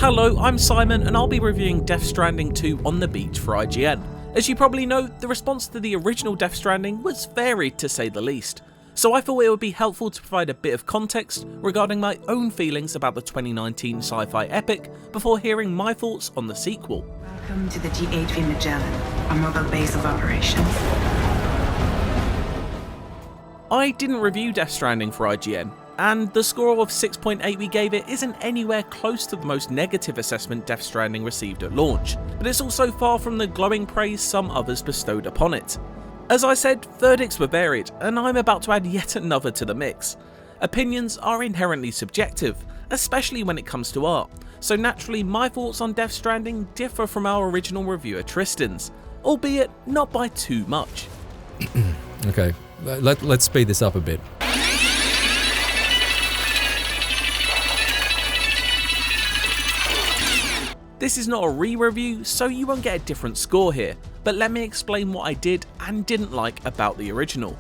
Hello, I'm Simon and I'll be reviewing Death Stranding 2 on the beach for IGN. As you probably know, the response to the original Death Stranding was varied to say the least, so I thought it would be helpful to provide a bit of context regarding my own feelings about the 2019 sci-fi epic before hearing my thoughts on the sequel. Welcome to the GHV Magellan, our mobile base of operations. I didn't review Death Stranding for IGN, and the score of 6.8 we gave it isn't anywhere close to the most negative assessment Death Stranding received at launch, but it's also far from the glowing praise some others bestowed upon it. As I said, verdicts were varied, and I'm about to add yet another to the mix. Opinions are inherently subjective, especially when it comes to art, so naturally my thoughts on Death Stranding differ from our original reviewer Tristan's, albeit not by too much. Okay, let's speed this up a bit. This is not a re-review, so you won't get a different score here, but let me explain what I did and didn't like about the original.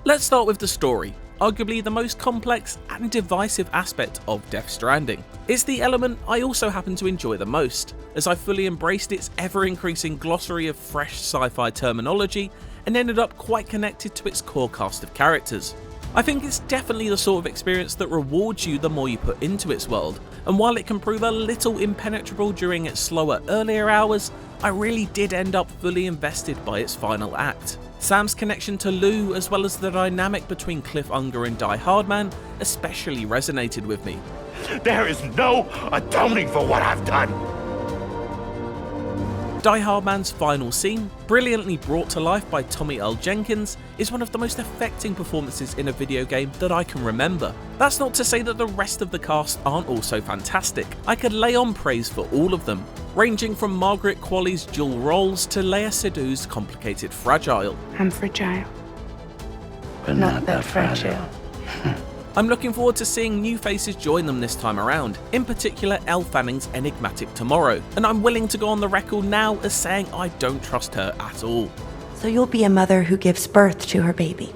Let's start with the story, arguably the most complex and divisive aspect of Death Stranding. It's the element I also happen to enjoy the most, as I fully embraced its ever-increasing glossary of fresh sci-fi terminology and ended up quite connected to its core cast of characters. I think it's definitely the sort of experience that rewards you the more you put into its world, and while it can prove a little impenetrable during its slower earlier hours, I really did end up fully invested by its final act. Sam's connection to Lou, as well as the dynamic between Cliff Unger and Die Hardman, especially resonated with me. There is no atoning for what I've done. Die Hardman's final scene, brilliantly brought to life by Tommy Earl Jenkins, is one of the most affecting performances in a video game that I can remember. That's not to say that the rest of the cast aren't also fantastic. I could lay on praise for all of them, ranging from Margaret Qualley's dual roles to Léa Seydoux's complicated Fragile. I'm fragile. But Not that fragile. I'm looking forward to seeing new faces join them this time around, in particular Elle Fanning's enigmatic Tomorrow, and I'm willing to go on the record now as saying I don't trust her at all. So you'll be a mother who gives birth to her baby.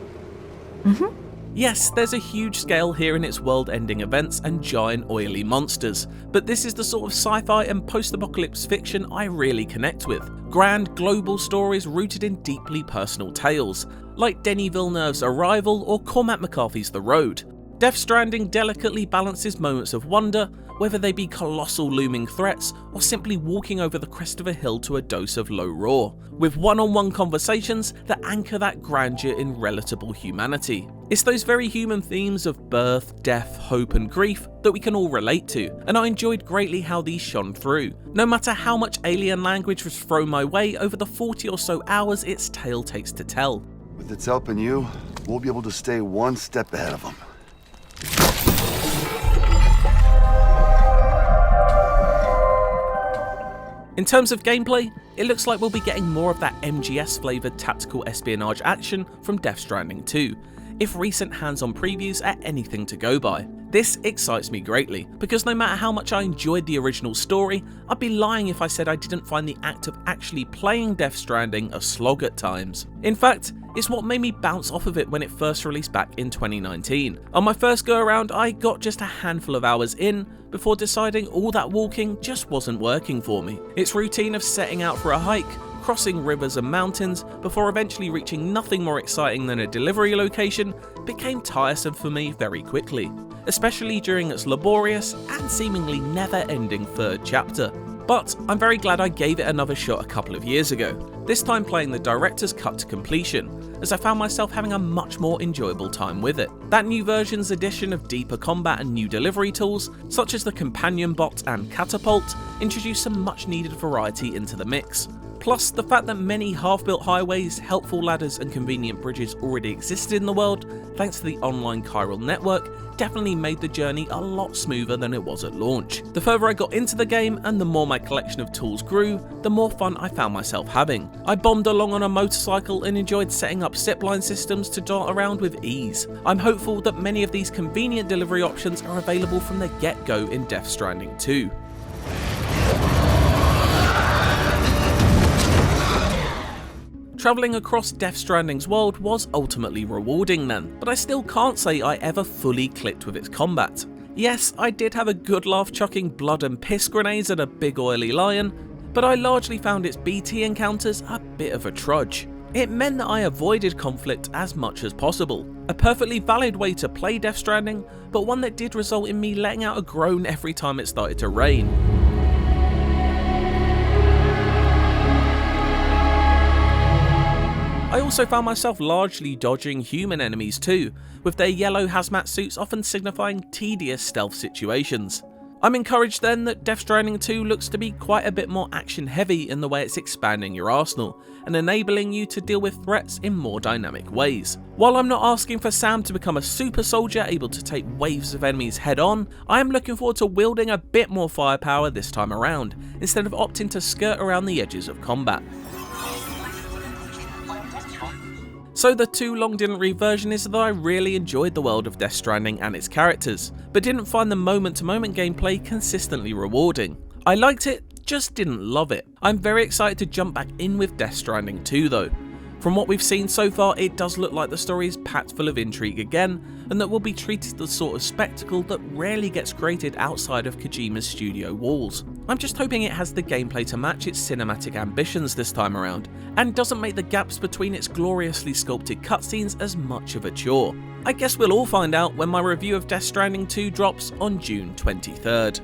Yes, there's a huge scale here in its world-ending events and giant oily monsters, but this is the sort of sci-fi and post-apocalypse fiction I really connect with. Grand global stories rooted in deeply personal tales, like Denis Villeneuve's Arrival or Cormac McCarthy's The Road. Death Stranding delicately balances moments of wonder, whether they be colossal looming threats or simply walking over the crest of a hill to a dose of low roar, with one-on-one conversations that anchor that grandeur in relatable humanity. It's those very human themes of birth, death, hope and grief that we can all relate to, and I enjoyed greatly how these shone through, no matter how much alien language was thrown my way over the 40 or so hours its tale takes to tell. With its help and you, we'll be able to stay one step ahead of them. In terms of gameplay, it looks like we'll be getting more of that MGS flavoured tactical espionage action from Death Stranding 2, if recent hands-on previews are anything to go by. This excites me greatly, because no matter how much I enjoyed the original story, I'd be lying if I said I didn't find the act of actually playing Death Stranding a slog at times. In fact, it's what made me bounce off of it when it first released back in 2019. On my first go around, I got just a handful of hours in, before deciding all that walking just wasn't working for me. Its routine of setting out for a hike, crossing rivers and mountains, before eventually reaching nothing more exciting than a delivery location, became tiresome for me very quickly, especially during its laborious and seemingly never-ending third chapter. But I'm very glad I gave it another shot a couple of years ago, this time playing the director's cut to completion, as I found myself having a much more enjoyable time with it. That new version's addition of deeper combat and new delivery tools, such as the companion bot and catapult, introduced some much needed variety into the mix. Plus, the fact that many half-built highways, helpful ladders and convenient bridges already existed in the world, thanks to the online chiral network, definitely made the journey a lot smoother than it was at launch. The further I got into the game and the more my collection of tools grew, the more fun I found myself having. I bombed along on a motorcycle and enjoyed setting up zipline systems to dart around with ease. I'm hopeful that many of these convenient delivery options are available from the get-go in Death Stranding 2. Travelling across Death Stranding's world was ultimately rewarding then, but I still can't say I ever fully clicked with its combat. Yes, I did have a good laugh chucking blood and piss grenades at a big oily lion, but I largely found its BT encounters a bit of a trudge. It meant that I avoided conflict as much as possible. A perfectly valid way to play Death Stranding, but one that did result in me letting out a groan every time it started to rain. I also found myself largely dodging human enemies too, with their yellow hazmat suits often signifying tedious stealth situations. I'm encouraged then that Death Stranding 2 looks to be quite a bit more action heavy in the way it's expanding your arsenal, and enabling you to deal with threats in more dynamic ways. While I'm not asking for Sam to become a super soldier able to take waves of enemies head on, I am looking forward to wielding a bit more firepower this time around, instead of opting to skirt around the edges of combat. So the too long didn't read version is that I really enjoyed the world of Death Stranding and its characters, but didn't find the moment-to-moment gameplay consistently rewarding. I liked it, just didn't love it. I'm very excited to jump back in with Death Stranding 2 though. From what we've seen so far, it does look like the story is packed full of intrigue again, and that we'll be treated the sort of spectacle that rarely gets created outside of Kojima's studio walls. I'm just hoping it has the gameplay to match its cinematic ambitions this time around, and doesn't make the gaps between its gloriously sculpted cutscenes as much of a chore. I guess we'll all find out when my review of Death Stranding 2 drops on June 23rd.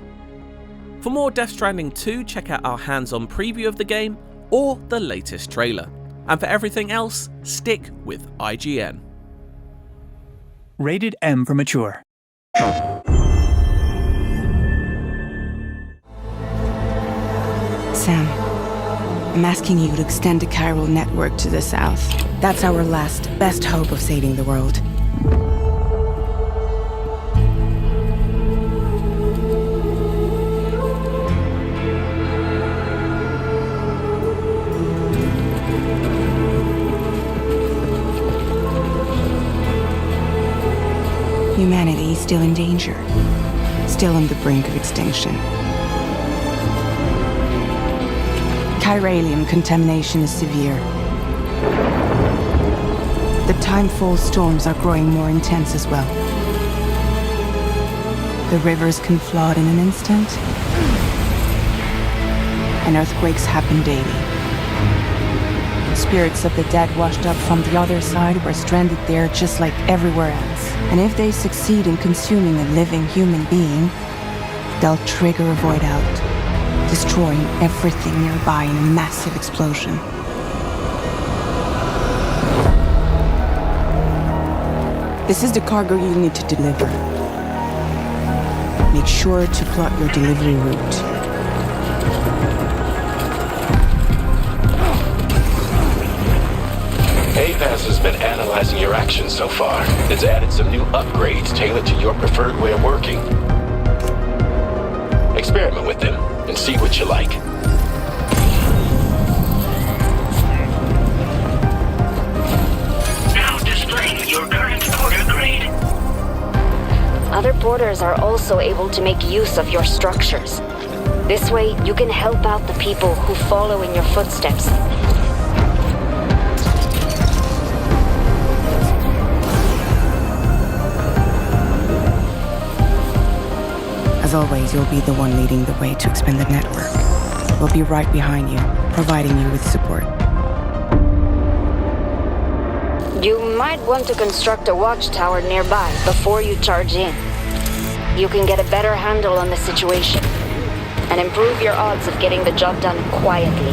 For more Death Stranding 2, check out our hands-on preview of the game, or the latest trailer. And for everything else, stick with IGN. Rated M for mature. Sam, I'm asking you to extend the chiral network to the south. That's our last, best hope of saving the world. Humanity is still in danger, still on the brink of extinction. Chiralium contamination is severe. The timefall storms are growing more intense as well. The rivers can flood in an instant, and earthquakes happen daily. Spirits of the dead washed up from the other side were stranded there just like everywhere else. And if they succeed in consuming a living human being, they'll trigger a void out, destroying everything nearby in a massive explosion. This is the cargo you need to deliver. Make sure to plot your delivery route. APAS has been analyzing your actions so far. It's added some new upgrades tailored to your preferred way of working. Experiment with them and see what you like. Now displaying your current porter grade. Other porters are also able to make use of your structures. This way, you can help out the people who follow in your footsteps. As always, you'll be the one leading the way to expand the network. We'll be right behind you, providing you with support. You might want to construct a watchtower nearby before you charge in. You can get a better handle on the situation and improve your odds of getting the job done quietly.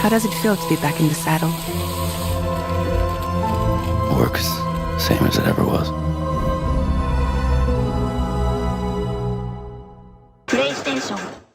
How does it feel to be back in the saddle? works same as it ever was. PlayStation.